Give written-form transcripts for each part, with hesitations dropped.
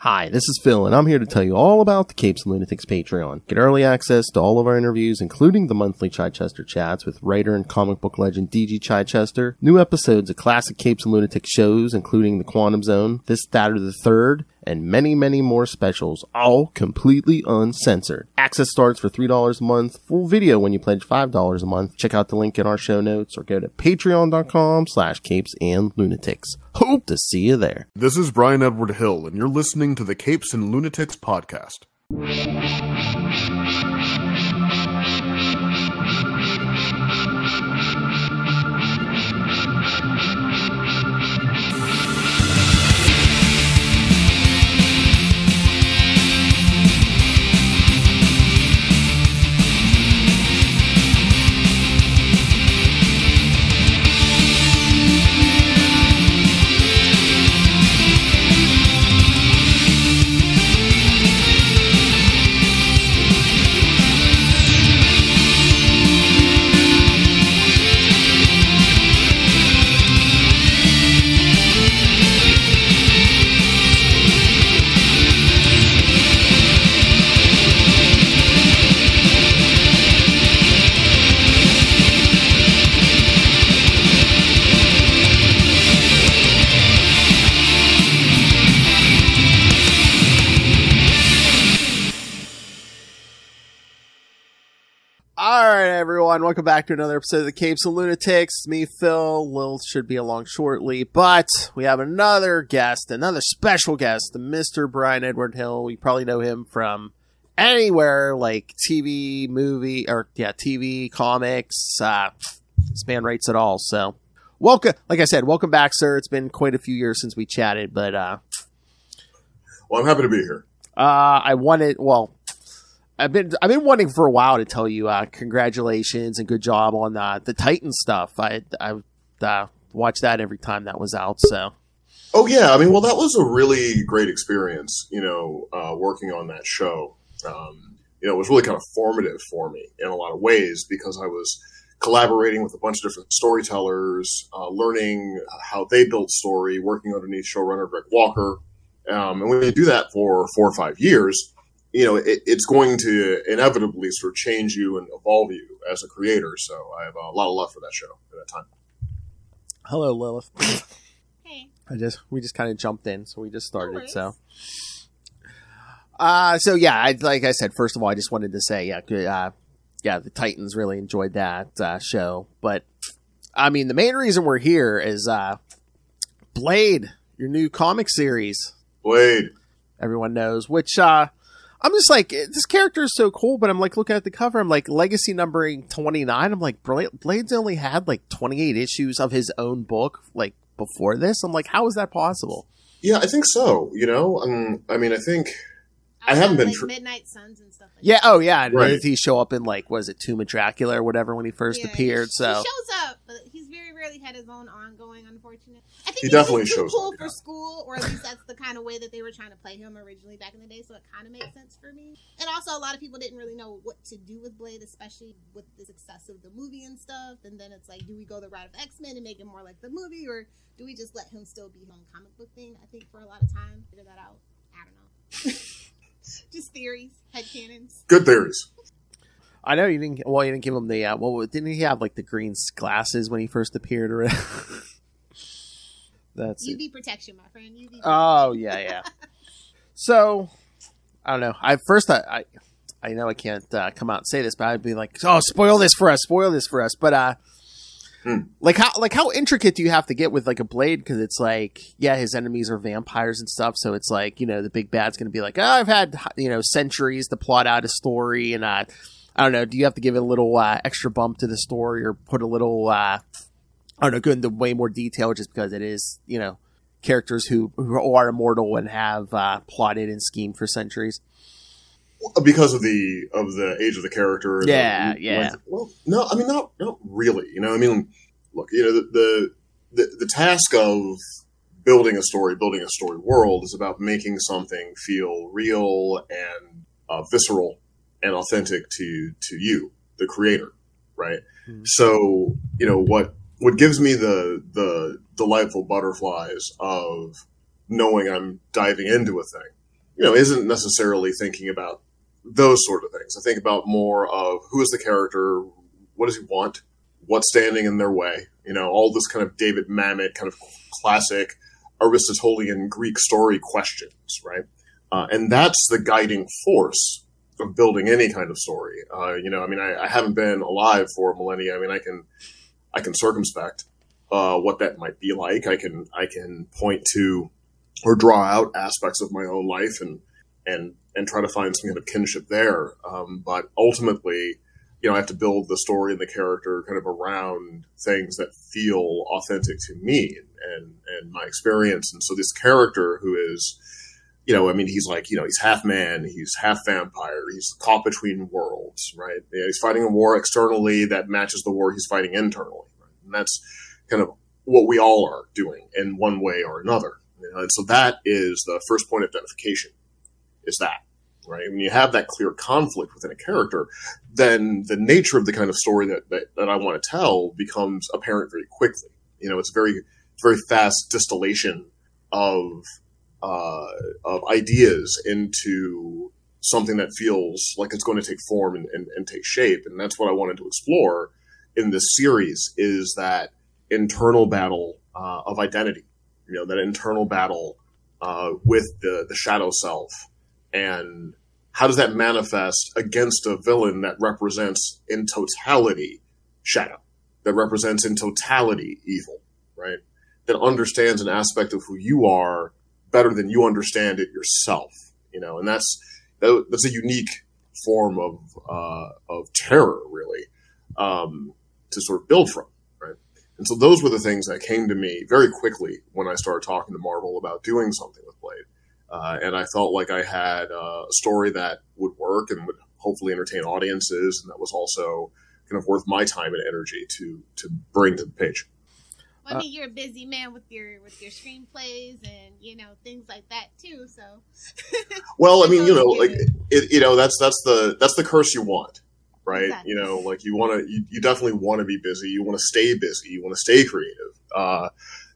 Hi, this is Phil, and I'm here to tell you all about the Capes and Lunatics Patreon. Get early access to all of our interviews, including the monthly Chichester chats with writer and comic book legend D.G. Chichester, new episodes of classic Capes and Lunatics shows, including The Quantum Zone, This, That, or the Third, and many, many more specials, all completely uncensored. Access starts for $3 a month, full video when you pledge $5 a month. Check out the link in our show notes or go to patreon.com/CapesandLunatics. Hope to see you there. This is Bryan Edward Hill, and you're listening to the Capes and Lunatics podcast. Welcome back to another episode of the Capes and Lunatics. It's me, Phil. Lil should be along shortly, but we have another guest, another special guest, Mr. Bryan Edward Hill. You probably know him from anywhere, like TV, movie, or TV, comics. This man writes it all. So, welcome. Like I said, welcome back, sir. It's been quite a few years since we chatted, but well, I'm happy to be here. I've been wanting for a while to tell you congratulations and good job on the Titan stuff. I watched that every time that was out. So, oh yeah, I mean, well, that was a really great experience. Working on that show. It was really kind of formative for me in a lot of ways because I was collaborating with a bunch of different storytellers, learning how they built story, working underneath showrunner Greg Walker, and when you do that for 4 or 5 years. It's going to inevitably sort of change you and evolve you as a creator. So I have a lot of love for that show at that time. Hello, Lilith. Hey. We just kind of jumped in, so we just started. No worries. Like I said, first of all, I just wanted to say, the Titans really enjoyed that show. But I mean, the main reason we're here is Blade, your new comic series. Blade. Everyone knows, which I'm just like, this character is so cool, but I'm like looking at the cover, I'm like, legacy numbering 29. I'm like, Blade's only had like 28 issues of his own book, like before this. I'm like, how is that possible? Yeah, I think so. I think I haven't been Midnight Suns and stuff like that. Oh yeah. And right. did he show up in like, was it Tomb of Dracula or whatever when he first appeared? He shows up, but he's very rarely had his own ongoing, unfortunately. I think he definitely too shows cool up for school, or at least that's the kind of way that they were trying to play him originally back in the day, so it kind of makes sense for me. And also, a lot of people didn't really know what to do with Blade, especially with the success of the movie and stuff. And then it's like, do we go the route of X-Men and make it more like the movie, or do we just let him still be his own comic book thing? I think for a lot of time, figure that out. I don't know. Just theories, headcanons. Good theories. I know you didn't give him the, didn't he have like the green glasses when he first appeared? Or That's UV protection, my friend. UV protection. Oh, yeah. So, I don't know. I know I can't come out and say this, but I'd be like, oh, spoil this for us. But, like how intricate do you have to get with like a Blade? Because it's like, yeah, his enemies are vampires and stuff. So it's like, the big bad's going to be like, oh, I've had, centuries to plot out a story. And I don't know. Do you have to give it a little extra bump to the story or put a little, I don't know, go into way more detail just because it is, characters who are immortal and have plotted and schemed for centuries? Because of the age of the character. Yeah. Well, no, I mean, not really. Look, the task of building a story world is about making something feel real and visceral and authentic to you, the creator, right? Mm-hmm. So, what gives me the delightful butterflies of knowing I'm diving into a thing isn't necessarily thinking about those sort of things. I think about more of who is the character, what does he want, what's standing in their way, all this kind of David Mamet kind of classic Aristotelian Greek story questions, right? And that's the guiding force of building any kind of story. I haven't been alive for millennia. I mean, I can circumspect what that might be like. I can point to or draw out aspects of my own life and try to find some kind of kinship there. But ultimately, I have to build the story and the character kind of around things that feel authentic to me and my experience. And so this character who is, he's like, he's half man, he's half vampire, he's caught between worlds, right? He's fighting a war externally that matches the war he's fighting internally. Right? And that's kind of what we all are doing in one way or another. And so that is the first point of identification, is that, right? When you have that clear conflict within a character, then the nature of the kind of story that I want to tell becomes apparent very quickly. It's very fast distillation of ideas into something that feels like it's going to take form and take shape. And that's what I wanted to explore in this series, is that internal battle of identity, that internal battle with the shadow self. And how does that manifest against a villain that represents in totality shadow, that represents in totality evil, right? That understands an aspect of who you are better than you understand it yourself, and that's a unique form of terror, really, to sort of build from, right? And so those were the things that came to me very quickly when I started talking to Marvel about doing something with Blade. And I felt like I had a story that would work and would hopefully entertain audiences, and that was also kind of worth my time and energy to bring to the page. Well, I mean, you're a busy man with your screenplays and things like that too. So, well, I mean, that's the curse you want, right? Exactly. You definitely want to be busy. You want to stay busy. You want to stay creative,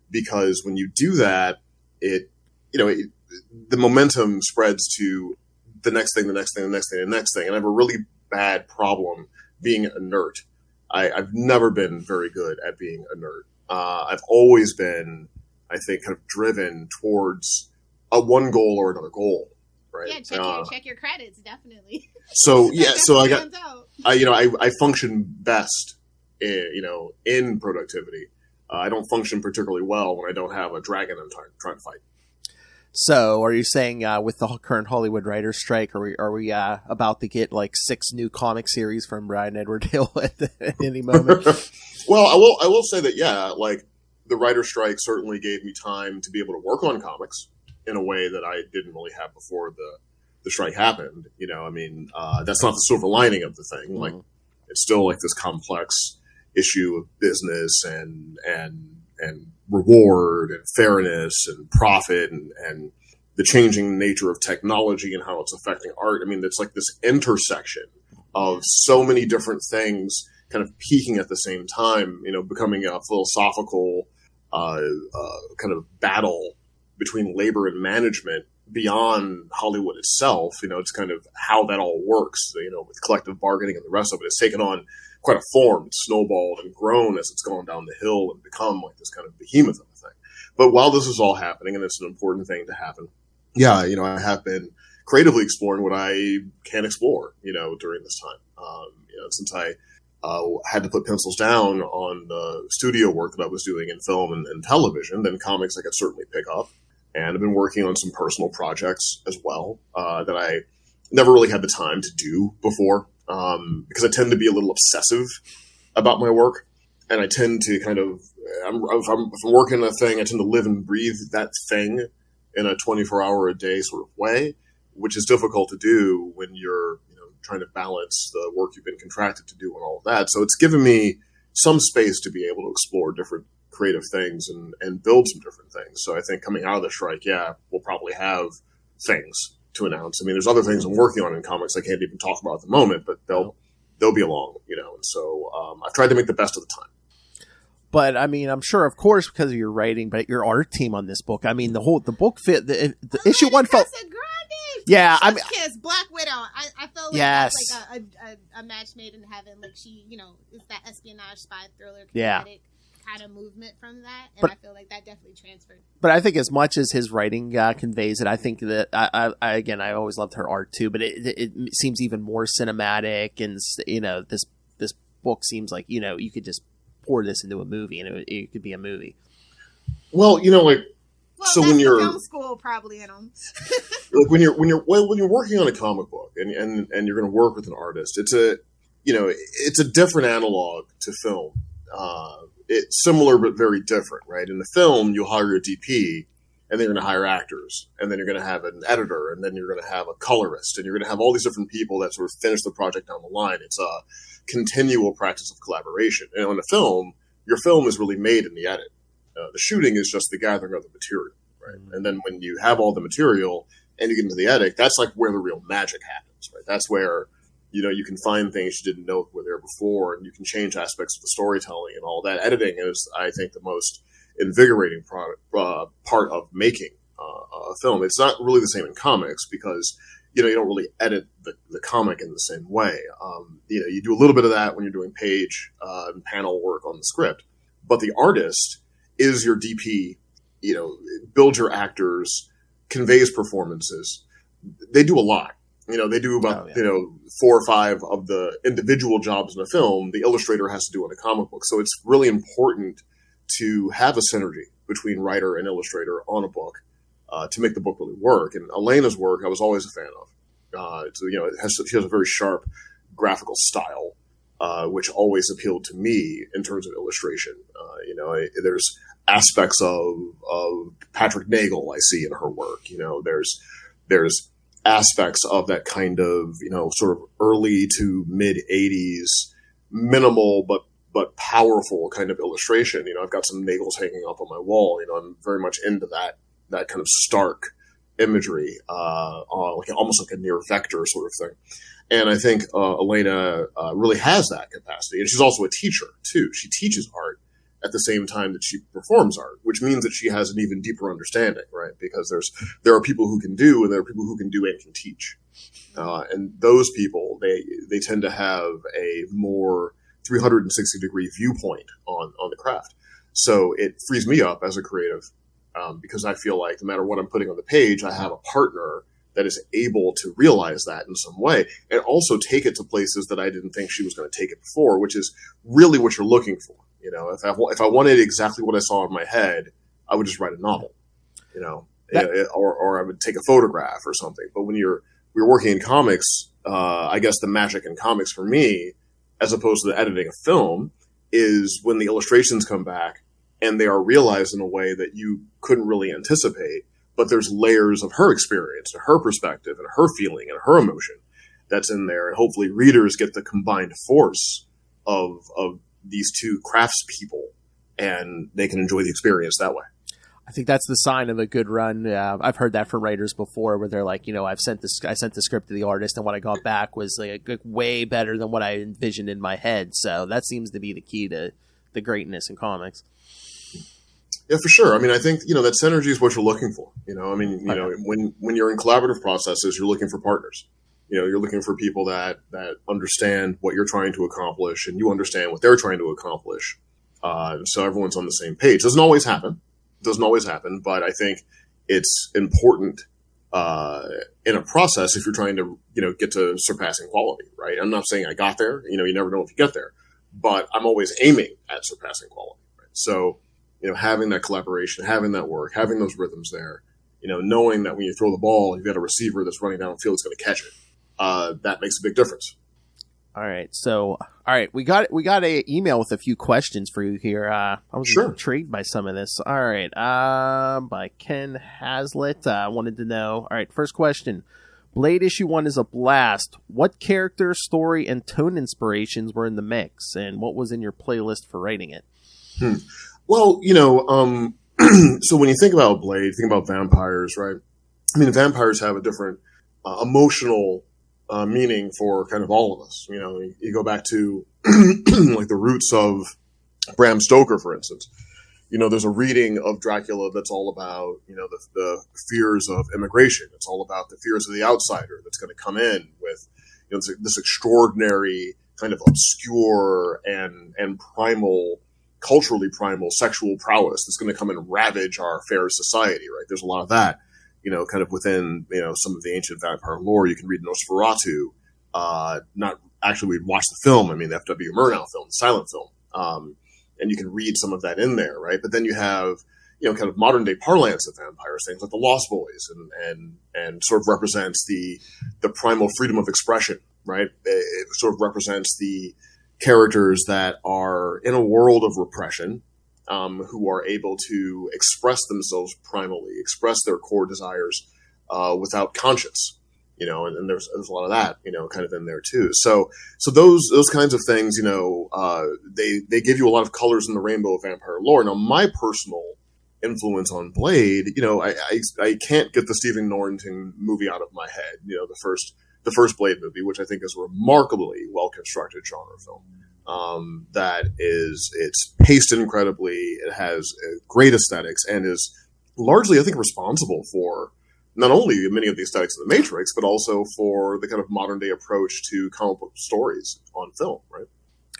because when you do that, the momentum spreads to the next thing, the next thing, the next thing, the next thing. And I have a really bad problem being inert. I've never been very good at being inert. I've always been, I think, kind of driven towards one goal or another goal, right? Yeah, check your credits, definitely. So yeah, so I function best, in productivity. I don't function particularly well when I don't have a dragon I'm trying to fight. So, are you saying with the current Hollywood writers' strike, are we about to get like 6 new comic series from Bryan Edward Hill at any moment? Well, I will say that, yeah, like the writer's strike certainly gave me time to be able to work on comics in a way that I didn't really have before the strike happened. That's not the silver lining of the thing. Mm-hmm. Like, it's still like this complex issue of business and reward and fairness and profit and the changing nature of technology and how it's affecting art. I mean, it's like this intersection of so many different things kind of peaking at the same time, becoming a philosophical kind of battle between labor and management beyond Hollywood itself. It's kind of how that all works, with collective bargaining and the rest of it. It's taken on quite a form. It's snowballed and grown as it's gone down the hill and become like this kind of behemoth of a thing. But while this is all happening, and it's an important thing to happen, yeah, I have been creatively exploring what I can explore, during this time. Since I had to put pencils down on the studio work that I was doing in film and television, then comics I could certainly pick up. And I've been working on some personal projects as well that I never really had the time to do before. Because I tend to be a little obsessive about my work, and I tend to kind of, if I'm working on a thing, I tend to live and breathe that thing in a 24-hour-a-day sort of way, which is difficult to do when you're, trying to balance the work you've been contracted to do and all of that. So it's given me some space to be able to explore different creative things and build some different things. So I think coming out of the strike, yeah, we'll probably have things to announce. I mean, there's other things I'm working on in comics I can't even talk about at the moment, but they'll be along, and so I've tried to make the best of the time. But I mean, I'm sure, of course, because of your writing, but your art team on this book. I mean, the book fit. The issue one felt. Yeah, I mean, Kiss, Black Widow. I feel like yes. that's like a match made in heaven. Like she, is that espionage spy thriller kinetic kind of movement from that, and I feel like that definitely transferred. But I think as much as his writing conveys it, I think that I always loved her art too. But it seems even more cinematic, and this book seems like you could just pour this into a movie, and it could be a movie. Well, so when you're film school, probably in them. Like when you're working on a comic book and you're going to work with an artist, it's a different analog to film. It's similar but very different, right? In the film, you'll hire a DP, and then you're going to hire actors, and then you're going to have an editor, and then you're going to have a colorist, and you're going to have all these different people that sort of finish the project down the line. It's a continual practice of collaboration. And in a film, your film is really made in the edit. The shooting is just the gathering of the material, right? And then when you have all the material and you get into the edit, that's like where the real magic happens, right? That's where, you can find things you didn't know were there before, and you can change aspects of the storytelling and all that. Editing is, I think, the most invigorating part of making a film. It's not really the same in comics because, you don't really edit the comic in the same way. You do a little bit of that when you're doing page and panel work on the script, but the artist is your DP, builds your actors, conveys performances. They do a lot. They do about, 4 or 5 of the individual jobs in a film the illustrator has to do in a comic book. So it's really important to have a synergy between writer and illustrator on a book to make the book really work. And Elena's work, I was always a fan of. She has a very sharp graphical style, which always appealed to me in terms of illustration. There's aspects of Patrick Nagel I see in her work. There's aspects of that kind of, sort of early to mid 80s, minimal but powerful kind of illustration. I've got some Nagels hanging up on my wall. I'm very much into that kind of stark imagery, almost like a near vector sort of thing. And I think Elena really has that capacity. And she's also a teacher, too. She teaches art at the same time that she performs art, which means that she has an even deeper understanding, right? Because there are people who can do, and there are people who can do and can teach. And those people, they tend to have a more 360-degree viewpoint on the craft. So it frees me up as a creative because I feel like no matter what I'm putting on the page, I have a partner that is able to realize that in some way and also take it to places that I didn't think she was going to take it before, which is really what you're looking for. If I wanted exactly what I saw in my head, I would just write a novel, or I would take a photograph or something. But when you're working in comics, I guess the magic in comics for me, as opposed to the editing of film, is when the illustrations come back and they are realized in a way that you couldn't really anticipate. But there's layers of her experience and her perspective and her feeling and her emotion that's in there. And hopefully readers get the combined force of these two craftspeople, and they can enjoy the experience that way. I think that's the sign of a good run. I've heard that from writers before, where they're like, I sent the script to the artist, and what I got back was like way better than what I envisioned in my head. So that seems to be the key to the greatness in comics. Yeah, for sure. I mean, I think that synergy is what you're looking for. When you're in collaborative processes, you're looking for partners. You're looking for people that understand what you're trying to accomplish, and you understand what they're trying to accomplish. So everyone's on the same page. Doesn't always happen, but I think it's important in a process if you're trying to, get to surpassing quality, right? I'm not saying I got there. You never know if you get there, but I'm always aiming at surpassing quality, right? So, having that collaboration, having that work, having those rhythms there, knowing that when you throw the ball, you've got a receiver that's running down the field that's going to catch it. That makes a big difference. All right. We got a email with a few questions for you here. I was intrigued by some of this. All right. By Ken Hazlitt. Wanted to know. All right. First question. Blade issue 1 is a blast. What character, story, and tone inspirations were in the mix, and what was in your playlist for writing it? Well, so when you think about Blade, think about vampires, right? I mean, vampires have a different emotional meaning for kind of all of us. You go back to like the roots of Bram Stoker, for instance. there's a reading of Dracula that's all about, the fears of immigration. It's all about the fears of the outsider that's going to come in with, this extraordinary kind of obscure and culturally primal sexual prowess that's going to come and ravage our fair society, right? There's a lot of that, kind of within, some of the ancient vampire lore. You can read Nosferatu, not actually we'd watch the film. I mean, the F.W. Murnau film, the silent film. And you can read some of that in there, right? But then you have, kind of modern day parlance of vampires, things like the Lost Boys and sort of represents the primal freedom of expression, right? It sort of represents the characters that are in a world of repression, who are able to express themselves primally, express their core desires, without conscience. And there's a lot of that, kind of in there too. So those kinds of things, they give you a lot of colors in the rainbow of vampire lore. Now, my personal influence on Blade, I can't get the Stephen Norrington movie out of my head. The first Blade movie, which I think is a remarkably well constructed genre film. It's paced incredibly. It has great aesthetics and is largely, I think, responsible for not only many of the aesthetics of The Matrix, but also for the kind of modern day approach to comic book stories on film, right?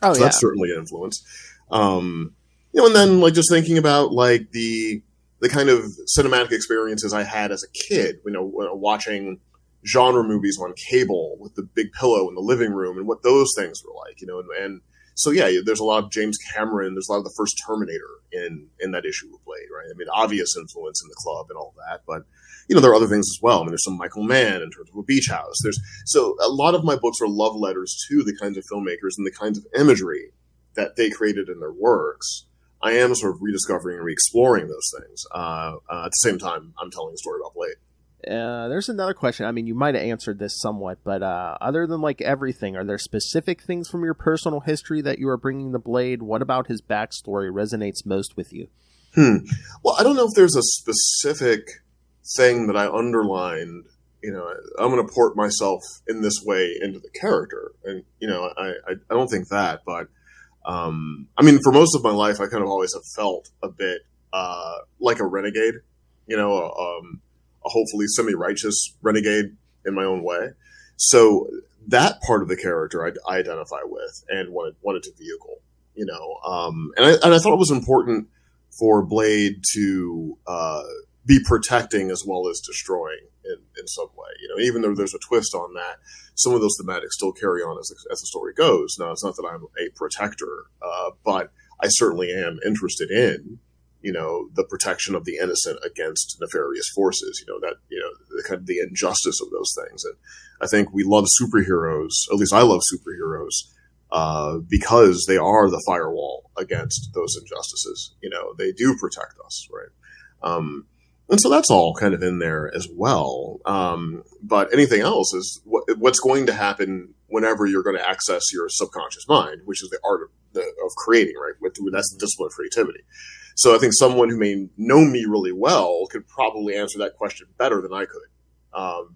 Oh, so yeah. That's certainly an influence. And then like just thinking about like the kind of cinematic experiences I had as a kid, watching genre movies on cable with the big pillow in the living room and what those things were like, and so yeah, there's a lot of James Cameron. There's a lot of the first Terminator in that issue of Blade, right? I mean, obvious influence in The Club and all that, but there are other things as well. I mean, there's some Michael Mann in terms of A Beach House. So a lot of my books are love letters to the kinds of filmmakers and the kinds of imagery that they created in their works. I am sort of rediscovering and re-exploring those things. At the same time, I'm telling a story about Blade. There's another question. I mean, you might have answered this somewhat, but other than like everything, are there specific things from your personal history that you are bringing to Blade? What about his backstory resonates most with you? Well, I don't know if there's a specific thing that I underlined. I'm going to port myself in this way into the character, and I don't think that, but I mean, for most of my life, I kind of always have felt a bit like a renegade, a hopefully semi-righteous renegade in my own way. So that part of the character I identify with and wanted to vehicle, and I thought it was important for Blade to be protecting as well as destroying in some way. Even though there's a twist on that, some of those thematics still carry on as the story goes. Now, it's not that I'm a protector, but I certainly am interested in the protection of the innocent against nefarious forces, the kind of the injustice of those things. And I think we love superheroes, at least I love superheroes, because they are the firewall against those injustices. They do protect us, right? And so that's all kind of in there as well. But anything else is what's going to happen whenever you're going to access your subconscious mind, which is the art of creating, right? That's the discipline of creativity. So I think someone who may know me really well could probably answer that question better than I could,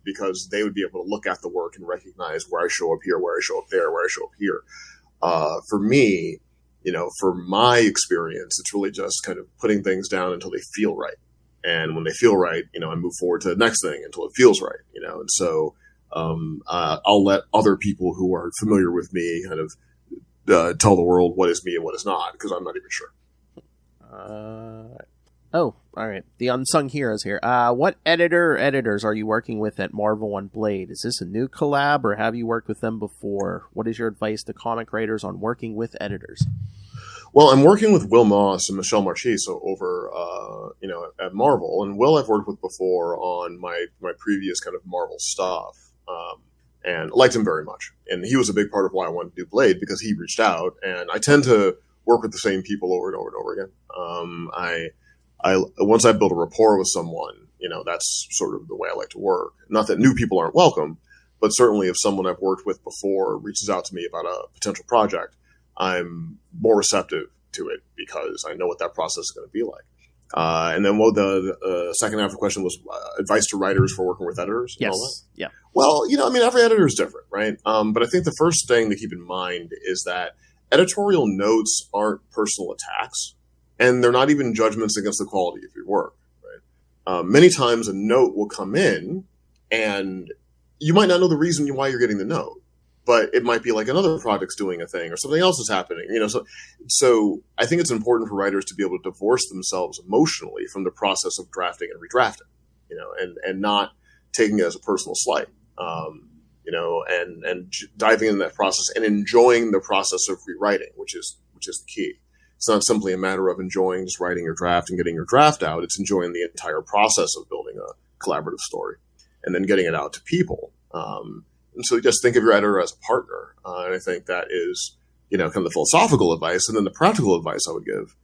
because they would be able to look at the work and recognize where I show up here, where I show up there, where I show up here. For me, for my experience, it's really just kind of putting things down until they feel right. And when they feel right, I move forward to the next thing until it feels right, and so I'll let other people who are familiar with me kind of tell the world what is me and what is not, because I'm not even sure. All right. The unsung heroes here. What editor or editors are you working with at Marvel on Blade? Is this a new collab, or have you worked with them before? What is your advice to comic writers on working with editors? Well, I'm working with Will Moss and Michelle Marchiso over, at Marvel. And Will I've worked with before on my previous kind of Marvel stuff. And I liked him very much. And he was a big part of why I wanted to do Blade, because he reached out. And I tend to work with the same people over and over and over again. Once I build a rapport with someone, that's sort of the way I like to work. Not that new people aren't welcome, but certainly if someone I've worked with before reaches out to me about a potential project, I'm more receptive to it because I know what that process is going to be like. And then the second half of the question was advice to writers for working with editors. Yes. And all that. Yeah. Well, every editor is different, right? But I think the first thing to keep in mind is that editorial notes aren't personal attacks. and they're not even judgments against the quality of your work. Right? Many times a note will come in, and you might not know the reason why you're getting the note, but it might be like another project's doing a thing or something else is happening. So I think it's important for writers to be able to divorce themselves emotionally from the process of drafting and redrafting, and not taking it as a personal slight, and diving into that process and enjoying the process of rewriting, which is the key. It's not simply a matter of enjoying just writing your draft and getting your draft out. It's enjoying the entire process of building a collaborative story and then getting it out to people. And so just think of your editor as a partner. And I think that is, kind of the philosophical advice. And then the practical advice I would give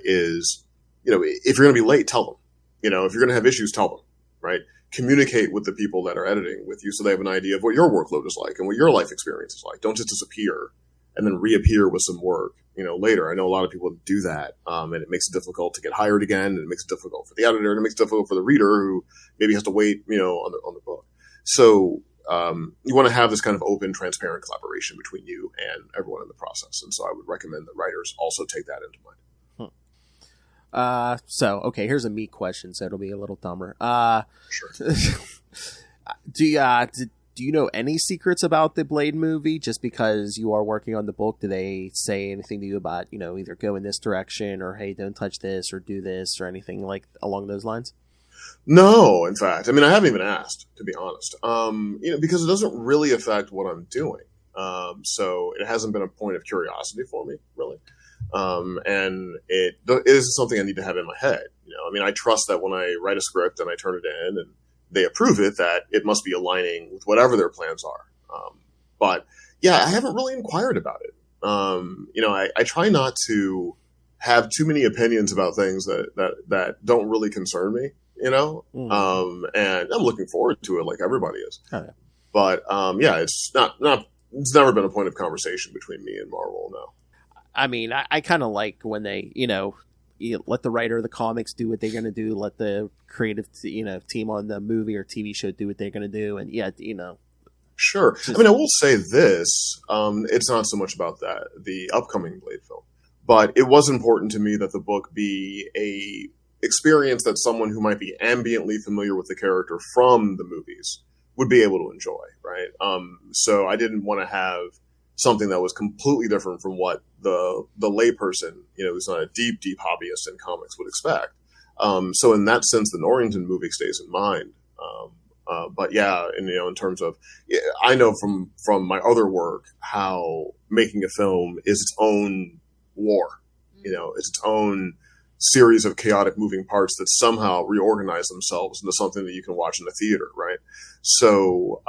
is, if you're going to be late, tell them. If you're going to have issues, tell them, right? Communicate with the people that are editing with you so they have an idea of what your workload is like and what your life experience is like. Don't just disappear and then reappear with some work, later. I know a lot of people do that, and it makes it difficult to get hired again, and it makes it difficult for the editor, and it makes it difficult for the reader who maybe has to wait, on the book. So you want to have this kind of open, transparent collaboration between you and everyone in the process. And so I would recommend that writers also take that into mind. Okay, here's a me question, so it'll be a little dumber. Sure. Do you know any secrets about the Blade movie? Just because you are working on the book, do they say anything to you about, either go in this direction or, hey, don't touch this or do this or anything like along those lines? No, in fact. I mean, I haven't even asked, to be honest, because it doesn't really affect what I'm doing. So it hasn't been a point of curiosity for me, really. And it is something I need to have in my head. I trust that when I write a script and I turn it in and they approve it, that it must be aligning with whatever their plans are. But yeah, I haven't really inquired about it. I try not to have too many opinions about things that don't really concern me, and I'm looking forward to it like everybody is. Oh, yeah. But, it's it's never been a point of conversation between me and Marvel. No. I mean, I kind of like when they, you let the writer of the comics do what they're going to do. Let the creative, team on the movie or TV show do what they're going to do. And Sure. I mean, I will say this. It's not so much about the upcoming Blade film, but it was important to me that the book be a experience that someone who might be ambiently familiar with the character from the movies would be able to enjoy. Right. So I didn't want to have something that was completely different from what the layperson, who's not a deep hobbyist in comics would expect. So in that sense, the Norrington movie stays in mind. But yeah, and, in terms of, I know from my other work how making a film is its own war. It's its own series of chaotic moving parts that somehow reorganize themselves into something that you can watch in the theater, right? So,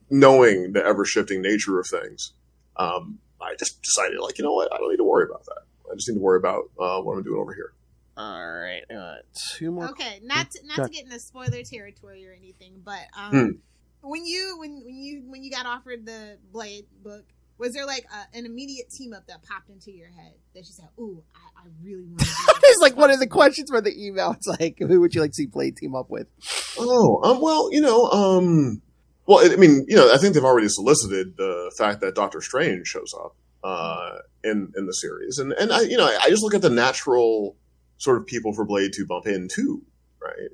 knowing the ever-shifting nature of things, I just decided, what, I don't need to worry about that. I just need to worry about what I'm doing over here. All right, two more. Okay, not to get into spoiler territory or anything, but when you got offered the Blade book, was there an immediate team up that popped into your head that you said, "Ooh, I really want to do this"? It's like one of the questions for the email. It's like, who would you like to see Blade team up with? Oh, well, I think they've already solicited the fact that Doctor Strange shows up in the series, and I just look at the natural sort of people for Blade to bump into, right?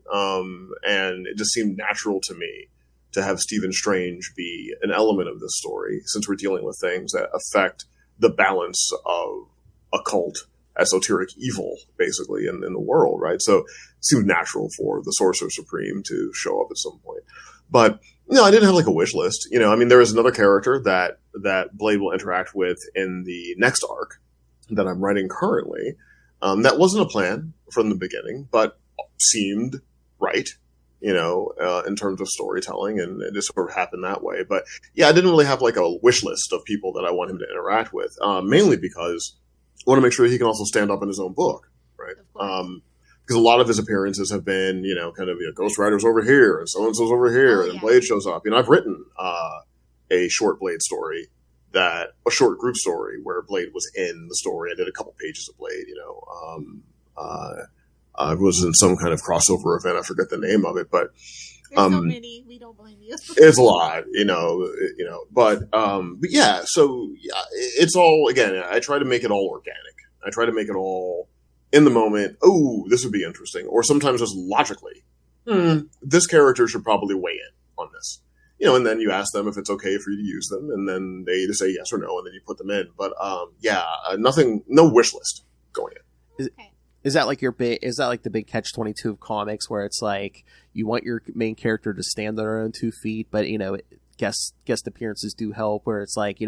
And it just seemed natural to me to have Stephen Strange be an element of this story, since we're dealing with things that affect the balance of occult, esoteric evil, basically, in the world, right? So it seemed natural for the Sorcerer Supreme to show up at some point. But, I didn't have a wish list. There is another character that Blade will interact with in the next arc that I'm writing currently. That wasn't a plan from the beginning, but seemed right, in terms of storytelling, and it just sort of happened that way. But yeah, I didn't really have a wish list of people that I want him to interact with, mainly because I want to make sure he can also stand up in his own book, right? Because a lot of his appearances have been, Ghost Rider's over here and so-and-so's over here, and Blade shows up. I've written a short Blade story, a short group story where Blade was in the story. I did a couple pages of Blade, I was in some kind of crossover event. I forget the name of it, but there's so many. We don't blame you. It's a lot, but yeah. So yeah, it's all, again, I try to make it all organic. I try to make it all in the moment. Oh, this would be interesting. Or sometimes just logically, this character should probably weigh in on this. And then you ask them if it's okay for you to use them, and then they either say yes or no, and then you put them in. But nothing, no wish list going in. Is that like the big catch-22 of comics, where it's like you want your main character to stand on their own 2 feet, but guest appearances do help, where it's like,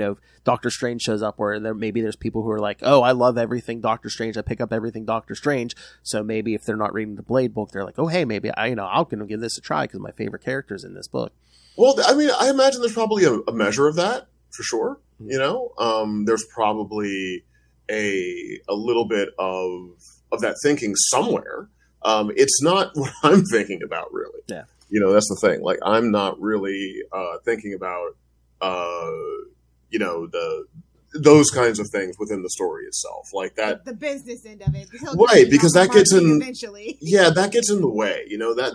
Doctor Strange shows up, where maybe there's people who are like, oh, I love everything Doctor Strange, I pick up everything Doctor Strange, so maybe if they're not reading the Blade book, they're like, oh, hey, maybe I'll gonna give this a try because my favorite character's in this book. Well, I mean, I imagine there's probably a measure of that, for sure. There's probably a little bit of that thinking somewhere. It's not what I'm thinking about, really. Yeah. That's the thing. Like, I'm not really thinking about, those kinds of things within the story itself, like that. The business end of it, right? Because that gets in eventually. Yeah, that gets in the way.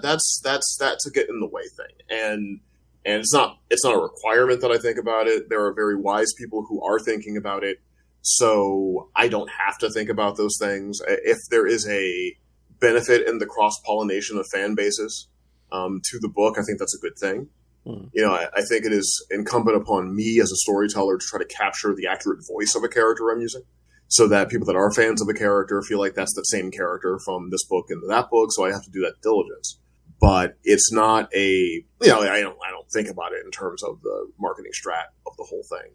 That's a get in the way thing, and it's not a requirement that I think about it. There are very wise people who are thinking about it, so I don't have to think about those things. If there is a benefit in the cross-pollination of fan bases to the book, I think that's a good thing. I think it is incumbent upon me as a storyteller to try to capture the accurate voice of a character I'm using, so that people that are fans of a character feel like that's the same character from this book into that book. So I have to do that diligence. But it's not I don't think about it in terms of the marketing strat of the whole thing.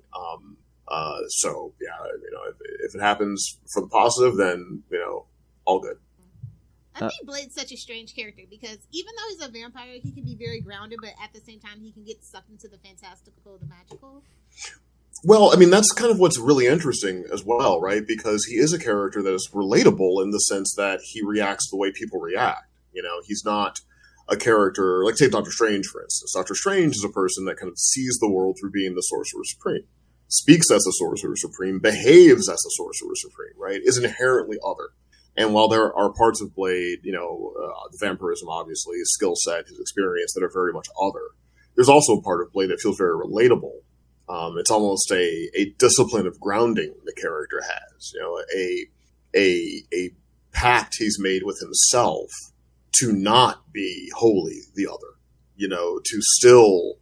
If it happens for the positive, then, all good. I think Blade's such a strange character because even though he's a vampire, he can be very grounded, but at the same time, he can get sucked into the fantastical, the magical. Well, I mean, that's kind of what's really interesting as well, right? Because he is a character that is relatable in the sense that he reacts the way people react. He's not a character, like, say, Doctor Strange, for instance. Doctor Strange is a person that kind of sees the world through being the Sorcerer Supreme, speaks as a Sorcerer Supreme, behaves as a Sorcerer Supreme, right? Is inherently other. And while there are parts of Blade, the vampirism, obviously, his skill set, his experience that are very much other, there's also a part of Blade that feels very relatable. It's almost a discipline of grounding the character has, a pact he's made with himself to not be wholly the other, to still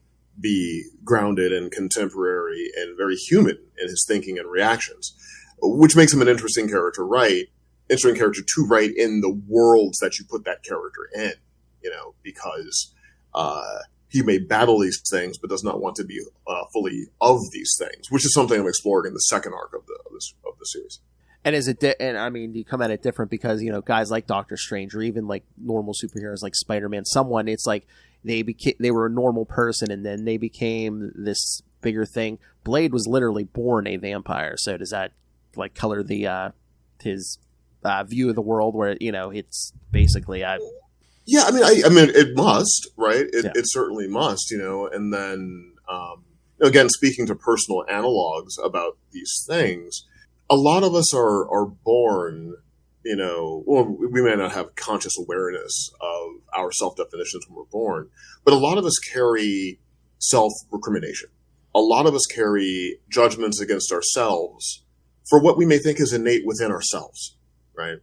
be grounded and contemporary and very human in his thinking and reactions, which makes him an interesting character to write in the worlds that you put that character in, because he may battle these things, but does not want to be fully of these things, which is something I'm exploring in the second arc of the series. And do you come at it different because, guys like Doctor Strange or even like normal superheroes like Spider-Man, it's like they were a normal person and then they became this bigger thing. Blade was literally born a vampire. So does that like color his view of the world where, it's basically, yeah, I mean, it must, right? It certainly must, and then, again, speaking to personal analogs about these things, a lot of us are born, we may not have conscious awareness of our self-definitions when we're born, but a lot of us carry self-recrimination. A lot of us carry judgments against ourselves for what we may think is innate within ourselves, right?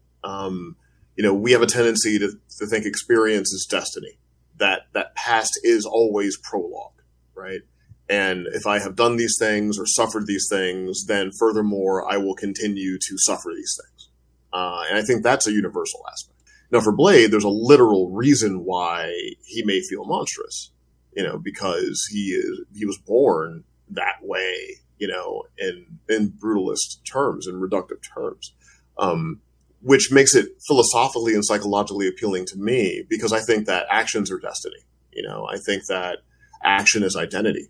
We have a tendency to think experience is destiny, that past is always prologue, right? And if I have done these things or suffered these things, then furthermore, I will continue to suffer these things. And I think that's a universal aspect. Now, for Blade, there's a literal reason why he may feel monstrous, because he was born that way, in brutalist terms, in reductive terms, which makes it philosophically and psychologically appealing to me because I think that actions are destiny. I think that action is identity.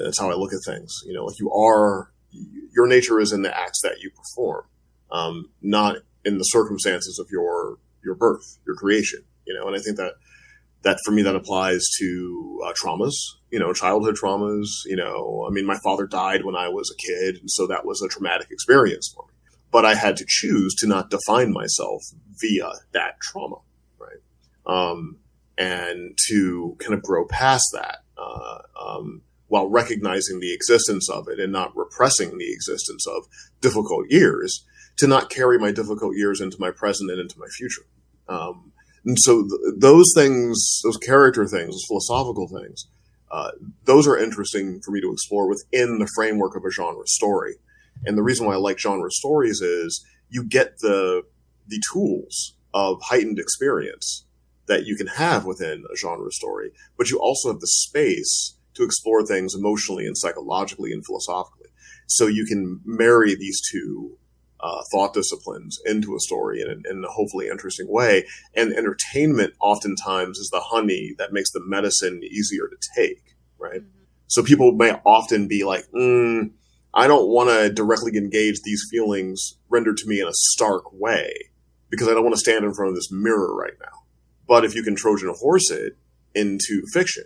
That's how I look at things. Like your nature is in the acts that you perform, not in the circumstances of your birth, your creation. And I think that for me that applies to traumas. Childhood traumas. My father died when I was a kid, and so that was a traumatic experience for me. But I had to choose to not define myself via that trauma, right? And to kind of grow past that. While recognizing the existence of it and not repressing the existence of difficult years, to not carry my difficult years into my present and into my future. And so those things, those character things, those philosophical things, those are interesting for me to explore within the framework of a genre story. And the reason why I like genre stories is you get the tools of heightened experience that you can have within a genre story, but you also have the space to explore things emotionally and psychologically and philosophically. So you can marry these two thought disciplines into a story in a hopefully interesting way. And entertainment oftentimes is the honey that makes the medicine easier to take, right? Mm-hmm. So people may often be like, I don't want to directly engage these feelings rendered to me in a stark way because I don't want to stand in front of this mirror right now. But if you can Trojan horse it into fiction,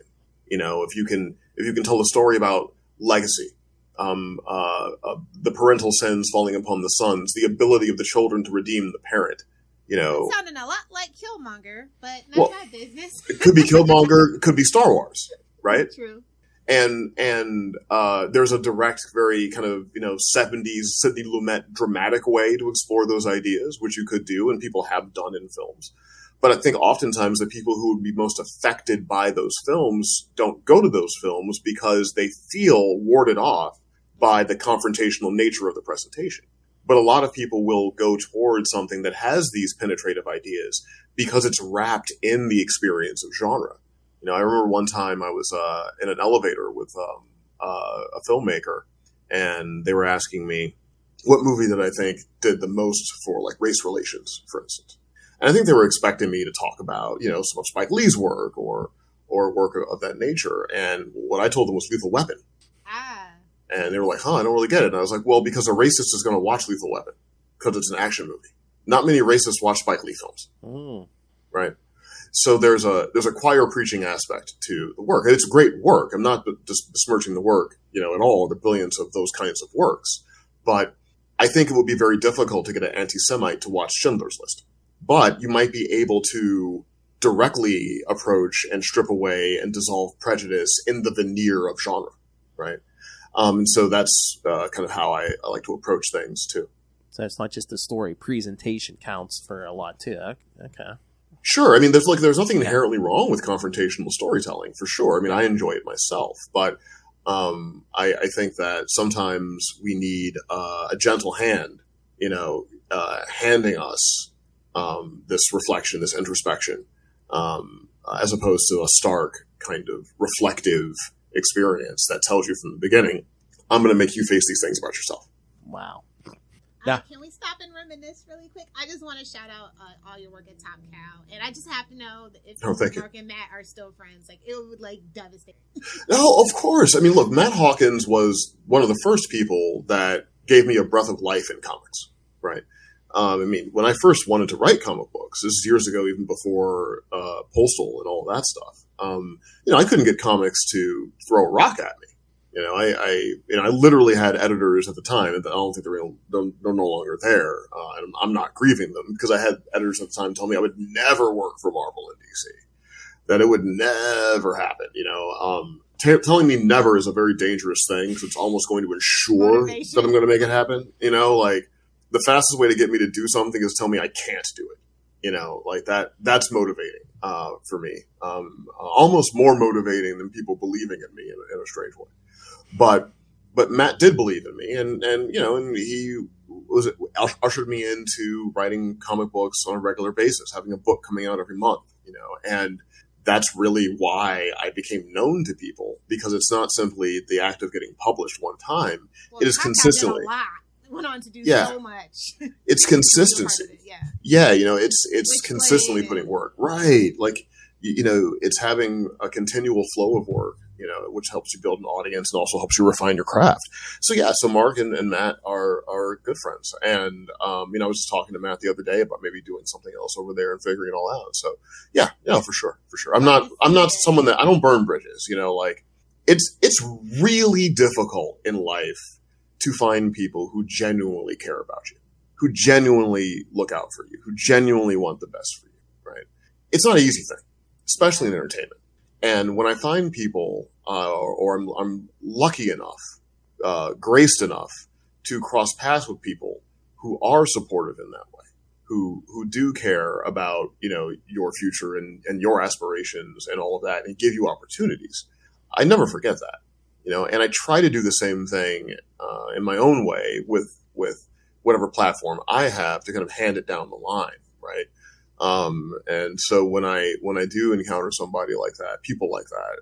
if you can tell a story about legacy, the parental sins falling upon the sons, the ability of the children to redeem the parent, It's sounding a lot like Killmonger, but not my business. It could be Killmonger, it could be Star Wars, right? True. And there's a direct, very kind of, 70s Sidney Lumet dramatic way to explore those ideas, which you could do and people have done in films. But I think oftentimes the people who would be most affected by those films don't go to those films because they feel warded off by the confrontational nature of the presentation. But a lot of people will go towards something that has these penetrative ideas because it's wrapped in the experience of genre. I remember one time I was in an elevator with a filmmaker, and they were asking me what movie that I think did the most for like race relations, for instance. And I think they were expecting me to talk about, some of Spike Lee's work or work of that nature. And what I told them was Lethal Weapon. And they were like, I don't really get it. And I was like, well, because a racist is going to watch Lethal Weapon because it's an action movie. Not many racists watch Spike Lee films. Right? So there's a choir preaching aspect to the work. And it's great work. I'm not just besmirching the work, at all, the brilliance of those kinds of works. But I think it would be very difficult to get an anti-Semite to watch Schindler's List. But you might be able to directly approach and strip away and dissolve prejudice in the veneer of genre, right? And so that's kind of how I like to approach things, too. So it's not just the story. Presentation counts for a lot, too. Okay. Sure. I mean, there's nothing inherently wrong with confrontational storytelling, for sure. I mean, I enjoy it myself. But I think that sometimes we need a gentle hand, handing us this reflection, this introspection, as opposed to a stark kind of reflective experience that tells you from the beginning, I'm going to make you face these things about yourself. Wow. Can we stop and reminisce really quick? I just want to shout out all your work at Top Cow, and I just have to know that if Mark and Matt are still friends, like it would devastate. No, of course. I mean, look, Matt Hawkins was one of the first people that gave me a breath of life in comics, right? I mean, when I first wanted to write comic books, this is years ago, even before Postal and all that stuff. I couldn't get comics to throw a rock at me. I literally had editors at the time, and I don't think they're no longer there. And I'm not grieving them because I had editors at the time tell me I would never work for Marvel and DC, that it would never happen. Telling me never is a very dangerous thing because it's almost going to ensure that I'm going to make it happen. The fastest way to get me to do something is tell me I can't do it. That's motivating for me. Almost more motivating than people believing in me in a strange way. But Matt did believe in me, and he ushered me into writing comic books on a regular basis, having a book coming out every month, and that's really why I became known to people, because it's not simply the act of getting published one time. It is consistently. Went on to do so much. It's consistency. It's consistently putting work. Right. It's having a continual flow of work, which helps you build an audience and also helps you refine your craft. So Mark and Matt are good friends. And, I was just talking to Matt the other day about maybe doing something else over there and figuring it all out. So for sure. I'm not someone that I don't burn bridges, it's really difficult in life to find people who genuinely care about you, who genuinely look out for you, who genuinely want the best for you, right? It's not an easy thing, especially in entertainment. And when I find people, or I'm lucky enough, graced enough to cross paths with people who are supportive in that way, who do care about, your future and your aspirations and all of that, and give you opportunities. I never forget that, and I try to do the same thing in my own way with whatever platform I have to kind of hand it down the line, right? And so when I do encounter somebody like that, people like that,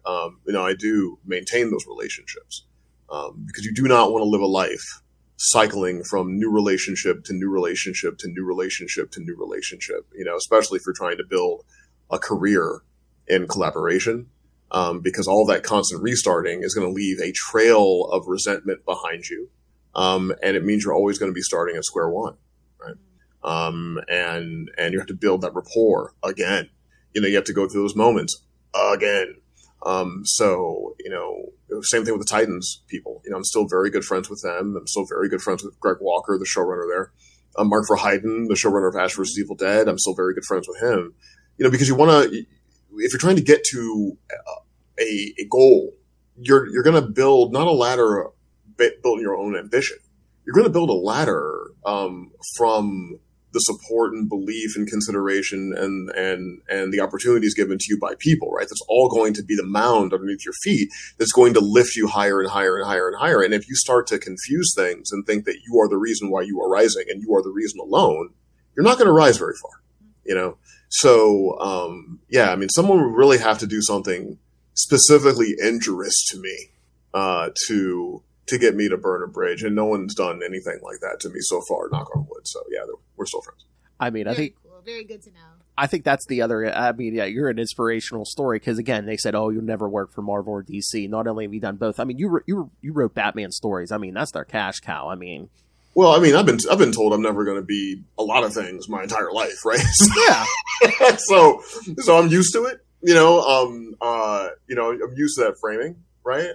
I do maintain those relationships, because you do not want to live a life cycling from new relationship to new relationship to new relationship to new relationship, especially if you're trying to build a career in collaboration, because all that constant restarting is going to leave a trail of resentment behind you. And it means you're always going to be starting at square one, right? And you have to build that rapport again. You have to go through those moments again. So, same thing with the Titans people. I'm still very good friends with them. I'm still very good friends with Greg Walker, the showrunner there. Mark Verheiden, the showrunner of Ash vs. Evil Dead. I'm still very good friends with him. Because you want to, if you're trying to get to a goal, you're going to build not a ladder built your own ambition. You're going to build a ladder from the support and belief and consideration and the opportunities given to you by people, right? That's all going to be the mound underneath your feet that's going to lift you higher and higher and higher and higher. And if you start to confuse things and think that you are the reason why you are rising and you are the reason alone, you're not going to rise very far, So, someone would really have to do something specifically injurious to me to get me to burn a bridge, and no one's done anything like that to me so far, knock on wood. So yeah, we're still friends. I mean, I think cool. Very good to know. I think that's the other, you're an inspirational story, because again, they said, oh, you'll never work for Marvel or DC. Not only have you done both, you wrote Batman stories. That's their cash cow. Well, I've been told I'm never going to be a lot of things my entire life, right? Yeah. so I'm used to it, I'm used to that framing, right?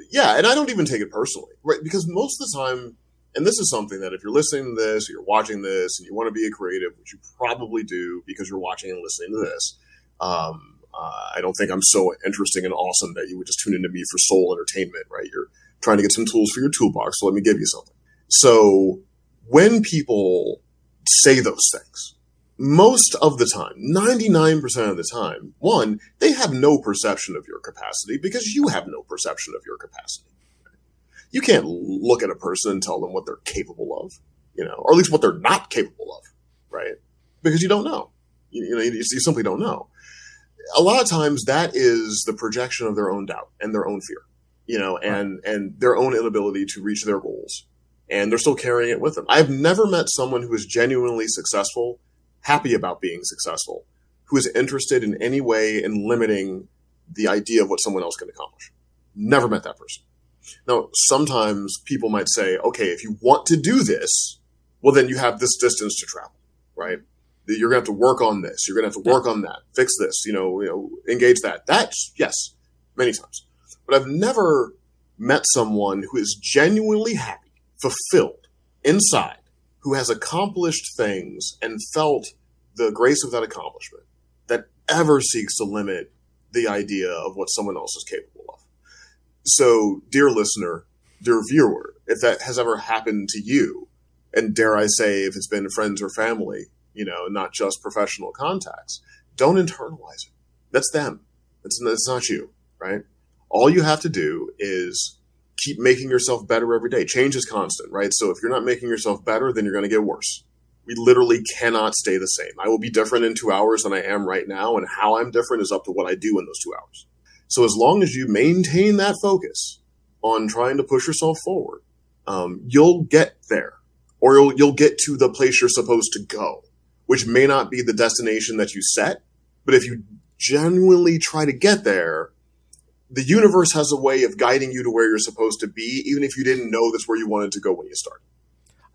Yeah, and I don't even take it personally, right? Because most of the time, and this is something that if you're listening to this, or you're watching this, and you want to be a creative, which you probably do because you're watching and listening to this, I don't think I'm so interesting and awesome that you would just tune into me for sole entertainment, right? You're trying to get some tools for your toolbox, so let me give you something. So when people say those things, most of the time, 99% of the time, one, they have no perception of your capacity because you have no perception of your capacity. You can't look at a person and tell them what they're capable of, or at least what they're not capable of, right? Because you don't know. You simply don't know. A lot of times that is the projection of their own doubt and their own fear, and their own inability to reach their goals. And they're still carrying it with them. I've never met someone who is genuinely successful, happy about being successful, who is interested in any way in limiting the idea of what someone else can accomplish. Never met that person. Now, sometimes people might say, okay, if you want to do this, well, then you have this distance to travel, right? You're going to have to work on this. You're going to have to work on that, fix this, engage that. That's, yes, many times. But I've never met someone who is genuinely happy, fulfilled inside, who has accomplished things and felt the grace of that accomplishment, that ever seeks to limit the idea of what someone else is capable of. So, dear listener, dear viewer, if that has ever happened to you, and dare I say, if it's been friends or family, not just professional contacts, don't internalize it. That's them. It's not you, right? All you have to do is keep making yourself better every day. Change is constant, right? So if you're not making yourself better, then you're going to get worse. We literally cannot stay the same. I will be different in 2 hours than I am right now, and how I'm different is up to what I do in those 2 hours. So as long as you maintain that focus on trying to push yourself forward, you'll get there, or you'll get to the place you're supposed to go, which may not be the destination that you set, but if you genuinely try to get there, the universe has a way of guiding you to where you're supposed to be, even if you didn't know that's where you wanted to go when you started.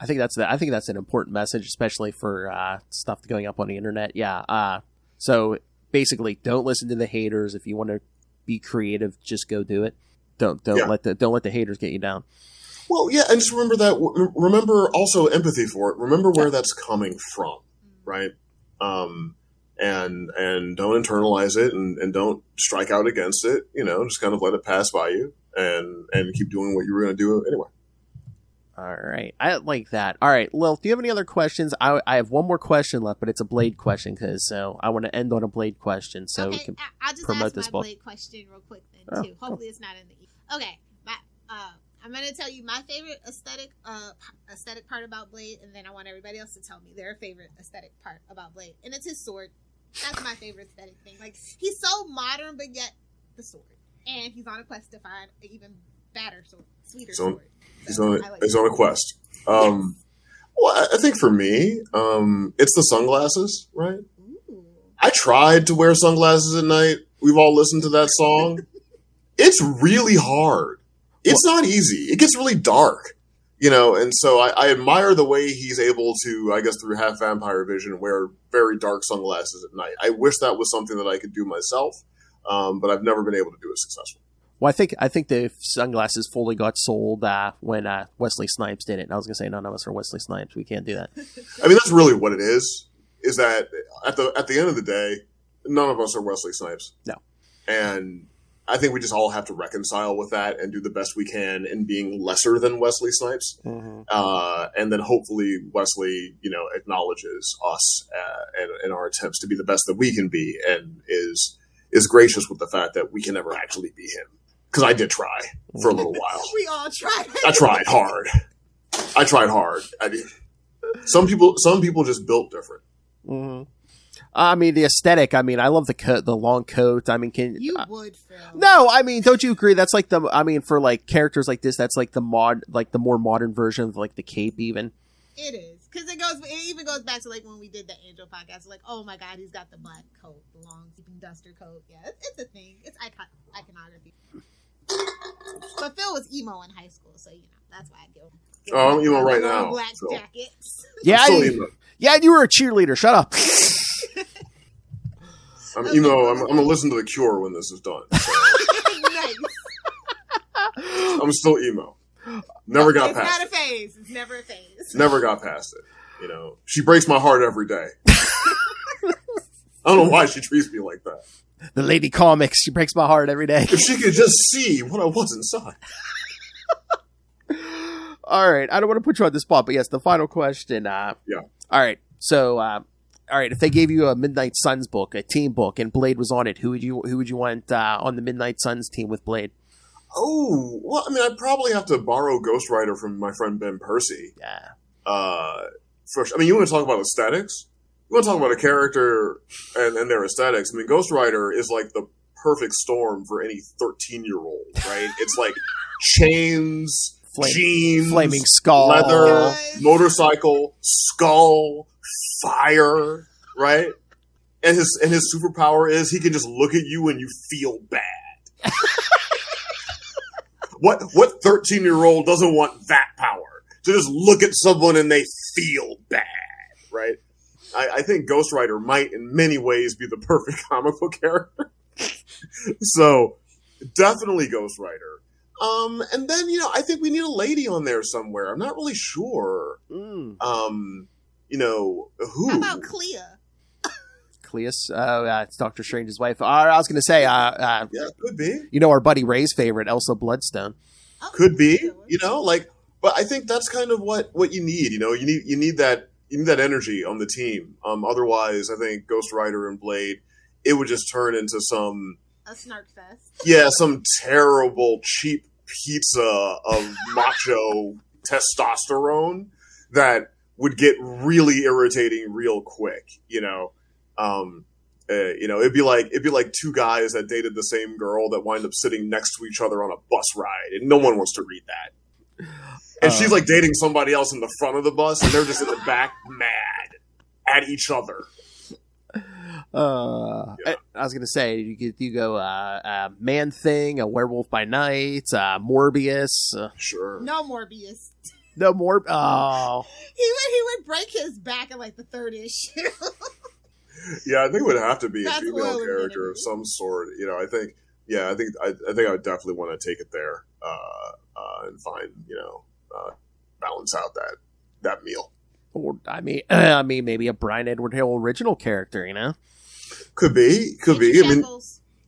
I think that's an important message, especially for stuff going up on the internet. Yeah. So basically, don't listen to the haters. If you want to be creative, just go do it. Don't let the haters get you down. Well, yeah, and just remember that. Remember also empathy for it. Remember where that's coming from, right? And don't internalize it and don't strike out against it. Just kind of let it pass by you and keep doing what you were going to do anyway. All right. I like that. All right, Lil, do you have any other questions? I have one more question left, but it's a Blade question, so I want to end on a Blade question, so we can I'll just promote ask this my book. Blade question real quick then, too. Hopefully it's not in the... Okay, I'm going to tell you my favorite aesthetic part about Blade, and then I want everybody else to tell me their favorite aesthetic part about Blade. And it's his sword. That's my favorite aesthetic thing. Like, he's so modern, but yet the sword. And he's on a quest to find an even badder sword, sweeter sword. He's on a quest. Yes. Well, I think for me, it's the sunglasses, right? Ooh. I tried to wear sunglasses at night. We've all listened to that song. It's really hard. It's not easy. It gets really dark, and so I admire the way he's able to, I guess through half vampire vision, wear very dark sunglasses at night. I wish that was something that I could do myself, but I've never been able to do it successfully. Well, I think the sunglasses fully got sold when Wesley Snipes did it. And I was going to say none of us are Wesley Snipes. We can't do that. I mean, that's really what it is that at the end of the day, none of us are Wesley Snipes. No. And I think we just all have to reconcile with that and do the best we can in being lesser than Wesley Snipes. Mm-hmm. And then hopefully Wesley, acknowledges us and our attempts to be the best that we can be and is gracious with the fact that we can never actually be him. Because I did try for a little while. We all tried. I tried hard. I mean, some people just built different. Mm-hmm. I mean, the aesthetic. I mean, I love the long coat. I mean, you would, Phil? No, I mean, don't you agree? That's like for like characters like this, that's like the more modern version of like the cape, even. It is, because it even goes back to like when we did the Angel podcast. Like, oh my God, he's got the black coat, the long duster coat. Yeah, it's a thing. It's iconography. But Phil was emo in high school, so that's why I give him. I'm emo right now. Black jackets. Yeah, you were a cheerleader. Shut up. I'm emo. I'm gonna listen to The Cure when this is done. So. Nice. I'm still emo. Never got past it. It's not a phase. It's never a phase. Never got past it. She breaks my heart every day. I don't know why she treats me like that. The lady comics, she breaks my heart every day. If she could just see what I was inside. All right, I don't want to put you on the spot, but yes, the final question. Yeah. All right, so all right, if they gave you a Midnight Suns book, a team book, and Blade was on it, who would you want on the Midnight Suns team with Blade? Oh, well, I mean, I'd probably have to borrow Ghost Rider from my friend Ben Percy. Yeah. First, I mean, you want to talk about aesthetics? You want to talk about a character and their aesthetics? I mean, Ghost Rider is like the perfect storm for any 13-year-old, right? It's like chains, jeans, flaming skull, leather, motorcycle, skull, fire, right? And his superpower is he can just look at you and you feel bad. What 13-year-old doesn't want that power? To just look at someone and they feel bad, right? I think Ghost Rider might, in many ways, be the perfect comic book character. So, definitely Ghost Rider. And then, I think we need a lady on there somewhere. I'm not really sure. Who? How about Clea? Cleus? It's Doctor Strange's wife. I was going to say, yeah, could be. Our buddy Ray's favorite, Elsa Bloodstone. Oh, could be. But I think that's kind of what you need. You need that energy on the team. Otherwise, I think Ghost Rider and Blade, it would just turn into a snark fest. Yeah, some terrible cheap pizza of macho testosterone that would get really irritating real quick. It'd be like two guys that dated the same girl that wind up sitting next to each other on a bus ride, and no one wants to read that. And she's like dating somebody else in the front of the bus, and they're just in the back mad at each other. I was gonna say you go Man Thing, a Werewolf by Night, Morbius. Sure. No Morbius. No more. Oh. He would break his back in like the third issue. Yeah, I think it would have to be a female character of some sort. I think I would definitely want to take it there and find balance out that meal. Or I mean, maybe a Bryan Edward Hill original character. Could be. I mean,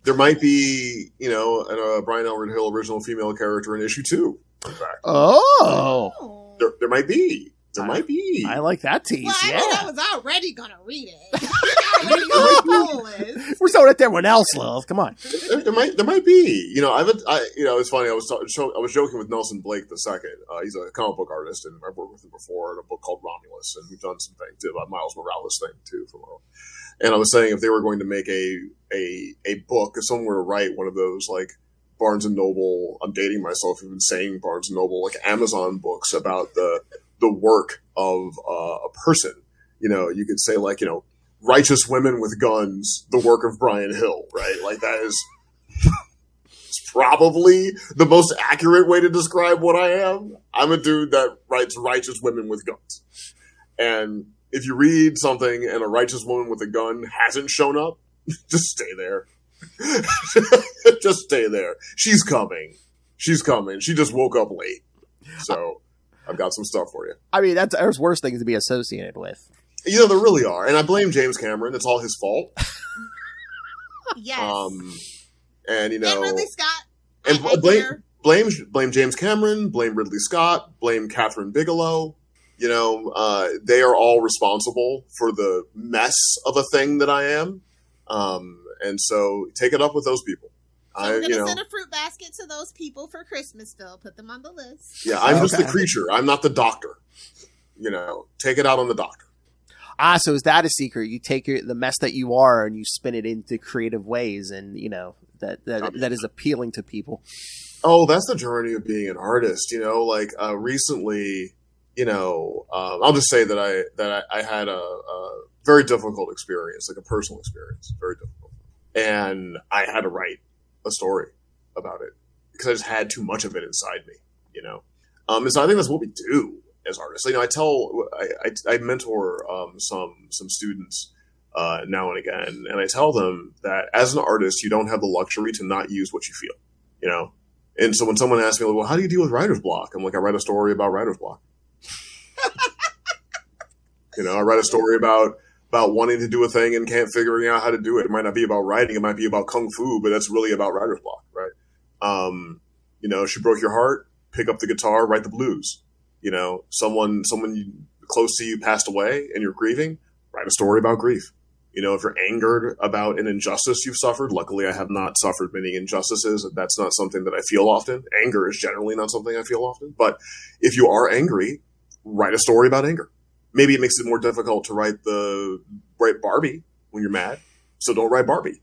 there might be a Bryan Edward Hill original female character in issue 2. In fact. Oh. There might be. There might be. I like that tease. Well, I yeah. mean, I was already gonna read it. I already knew what the goal is. We're showing it to everyone else, love. Come on. There might be. You know, it's funny. I was joking with Nelson Blake II. He's a comic book artist, and I've worked with him before in a book called Romulus, and we've done some things too, about Miles Morales thing too. And I was saying if they were going to make a book, if someone were to write one of those like Barnes and Noble, I'm dating myself even saying Barnes and Noble, like Amazon books about the work of a person. You know, you could say like, you know, Righteous Women with Guns, the work of Bryan Hill, right? Like that is it's probably the most accurate way to describe what I am. I'm a dude that writes righteous women with guns. And if you read something and a righteous woman with a gun hasn't shown up, just stay there. Just stay there. She's coming. She's coming. She just woke up late. So I've got some stuff for you. I mean, there's worse things to be associated with. You know, there really are. And I blame James Cameron. It's all his fault. Yes. And, you know. And Ridley Scott. And blame James Cameron, blame Ridley Scott, blame Catherine Bigelow. You know, they are all responsible for the mess of a thing that I am. And so take it up with those people. So we're going to send a fruit basket to those people for Christmas, Phil. Put them on the list. Yeah, I'm just the creature. I'm not the doctor. You know, take it out on the doctor. So is that a secret? You take the mess that you are and you spin it into creative ways, and you know that is appealing to people. Oh, that's the journey of being an artist. You know, like recently, you know, I'll just say that I had a very difficult experience, like a personal experience, very difficult, and I had to write a story about it because I just had too much of it inside me. You know, and so I think that's what we do as artists. You know, I mentor some students now and again, and I tell them that as an artist, you don't have the luxury to not use what you feel, you know? And so when someone asks me, well, how do you deal with writer's block? I'm like, I write a story about writer's block. You know, I write a story about wanting to do a thing and can't figuring out how to do it. It might not be about writing. It might be about kung fu, but that's really about writer's block, right? You know, she broke your heart, pick up the guitar, write the blues. You know, someone close to you passed away and you're grieving, write a story about grief. You know, if you're angered about an injustice you've suffered, luckily I have not suffered many injustices. That's not something that I feel often. Anger is generally not something I feel often. But if you are angry, write a story about anger. Maybe it makes it more difficult to write Barbie when you're mad. So don't write Barbie.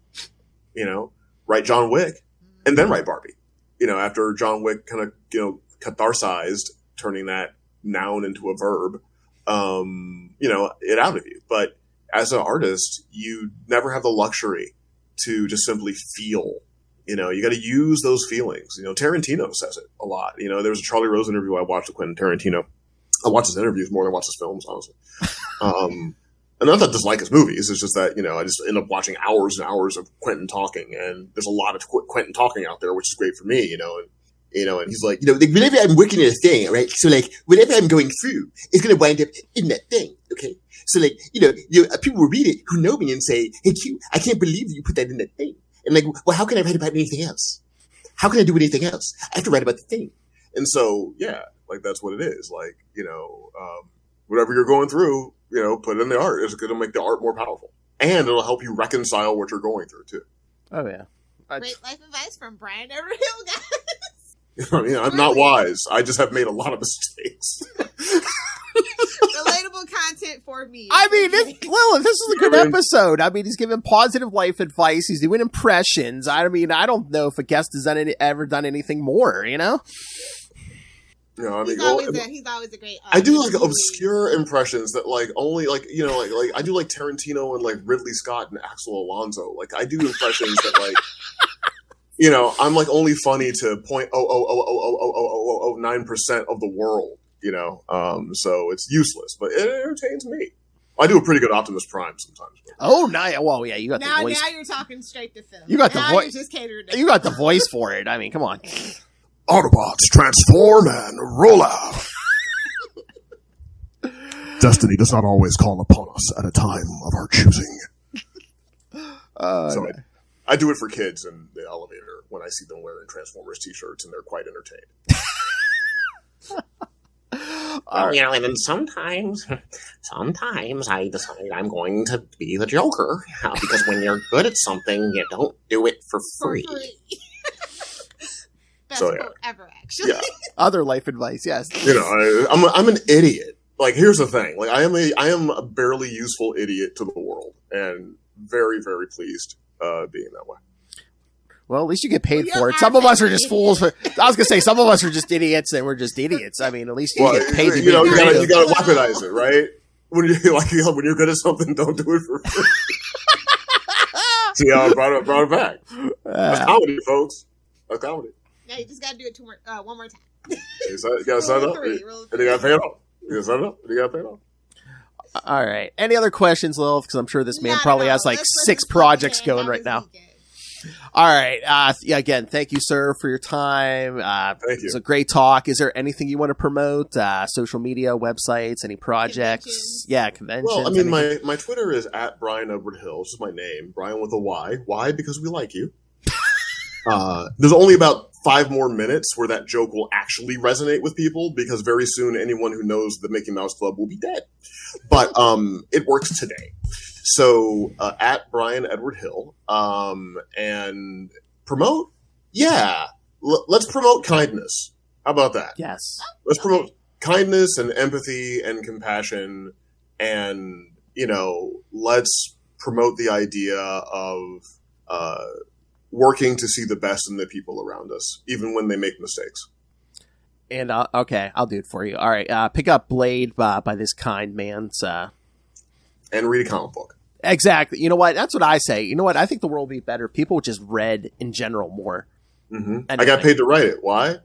You know, write John Wick and then write Barbie. You know, after John Wick kind of, you know, catharsized, turning that noun into a verb, you know, it out of you. But as an artist, you never have the luxury to just simply feel. You know, you got to use those feelings. You know, Tarantino says it a lot. You know, there was a Charlie Rose interview I watched with Quentin Tarantino. I watch his interviews more than I watch his films, honestly. And not that I dislike his movies. It's just that, you know, I just end up watching hours and hours of Quentin talking. And there's a lot of Quentin talking out there, which is great for me, you know. And he's like, you know, like, whenever I'm working on a thing, right? So, like, whatever I'm going through is going to wind up in that thing, okay? So, like, you know, people will read it who know me and say, hey, Q, I can't believe you put that in that thing. And like, well, how can I write about anything else? How can I do anything else? I have to write about the thing. And so, yeah, like, that's what it is. Like, you know, whatever you're going through, you know, put it in the art. It's going to make the art more powerful. And it'll help you reconcile what you're going through, too. Oh, yeah. Great life advice from Bryan Edward Hill, guys. I mean, I'm not wise. I just have made a lot of mistakes. Relatable content for me. I mean, Lilith, this is a good episode. I mean, he's giving positive life advice. He's doing impressions. I mean, I don't know if a guest has ever done anything more, you know? You know, I mean, he's always a great. I do like obscure impressions that like only like, you know, like I do like Tarantino and like Ridley Scott and Axel Alonso. Like I do impressions that like, you know, I'm like only funny to 0.0000009% of the world. You know, so it's useless, but it entertains me. I do a pretty good Optimus Prime sometimes. Oh, nice. Well, yeah, you got the voice. Now you're talking straight to Phil. You got the voice. Just catered. You got the voice for it. I mean, come on. Autobots transform and roll out. Destiny does not always call upon us at a time of our choosing. So I do it for kids in the elevator when I see them wearing Transformers t-shirts, and they're quite entertained. Well, you know, and then sometimes I decide I'm going to be the Joker because when you're good at something, you don't do it for free. Best So, yeah. quote ever, actually. Yeah. Other life advice, yes. You know, I'm an idiot. Like, here's the thing. Like, I am a barely useful idiot to the world, and very, very pleased being that way. Well, at least you get paid Well, for you're it. Some of us are actually just fools. I was gonna say some of us are just idiots, and we're just idiots. I mean, at least you get paid to be you gotta creative. weaponize it, right? When when you're good at something, don't do it for free. See how I brought it back. That's comedy, folks. That's comedy. Yeah, you just gotta do it one more time. You gotta set it up, and you gotta pay it off. You gotta set it up, and you gotta pay it off. All right. Any other questions, Lilith? Because I'm sure this man Not probably at has all. like Let's 6 just projects focus on going how right was now. weekend. All right. Yeah, again, thank you, sir, for your time. Thank you. It's a great talk. Is there anything you want to promote? Social media, websites, any projects? Conventions. Yeah, conventions. Well, I mean, anything? my Twitter is at Bryan Edward Hill. It's just my name, Bryan with a Y. Why? Because we like you. There's only about 5 more minutes where that joke will actually resonate with people, because very soon anyone who knows the Mickey Mouse Club will be dead. But it works today. So at Bryan Edward Hill, and promote. Yeah, let's promote kindness. How about that? Yes. Let's promote kindness and empathy and compassion, and let's promote the idea of working to see the best in the people around us, even when they make mistakes. And okay, I'll do it for you. All right, pick up Blade by this kind man. And read a comic book. Exactly. You know what? That's what I say. You know what? I think the world would be better if people just read in general more. Mm-hmm. I got paid to write it. Why?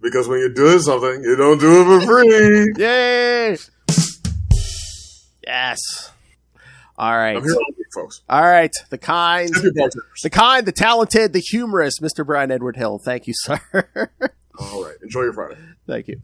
Because when you're doing something, you don't do it for free. Yay! Yes. All right. I'm here all week, folks. All right. The kind, The the talented, the humorous Mr. Bryan Edward Hill. Thank you, sir. All right. Enjoy your Friday. Thank you.